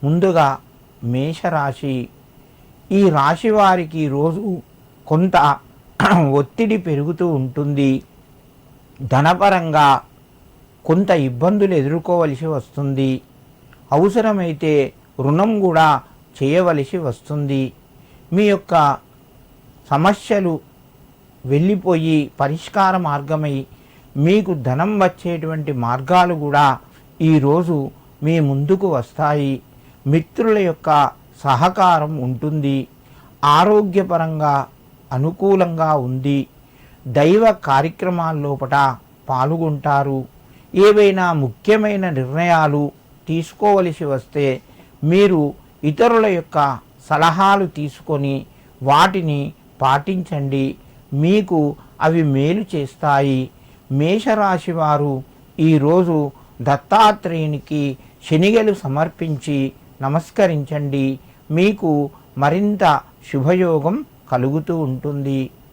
ముందుగా మేషరాశి. ఈ రాశి వారికి రోజు కొంత ఒత్తిడి పెరుగుతూ ఉంటుంది. ధనపరంగా కొంత ఇబ్బందులు ఎదుర్కోవలసి వస్తుంది. అవసరమైతే రుణం కూడా చేయవలసి వస్తుంది. మీ యొక్క సమస్యలు వెళ్ళిపోయి పరిష్కార మార్గమై మీకు ధనం వచ్చేటువంటి మార్గాలు కూడా ఈరోజు మీ ముందుకు వస్తాయి. మిత్రుల యొక్క సహకారం ఉంటుంది. ఆరోగ్యపరంగా అనుకూలంగా ఉంది. దైవ కార్యక్రమాల్లోపట పాల్గొంటారు. ఏవైనా ముఖ్యమైన నిర్ణయాలు తీసుకోవలసి వస్తే మీరు ఇతరుల యొక్క సలహాలు తీసుకొని వాటిని పాటించండి. మీకు అవి మేలు చేస్తాయి. మేషరాశి వారు ఈరోజు దత్తాత్రేయునికి శనిగలు సమర్పించి నమస్కరించండి. మీకు మరింత శుభయోగం కలుగుతూ ఉంటుంది.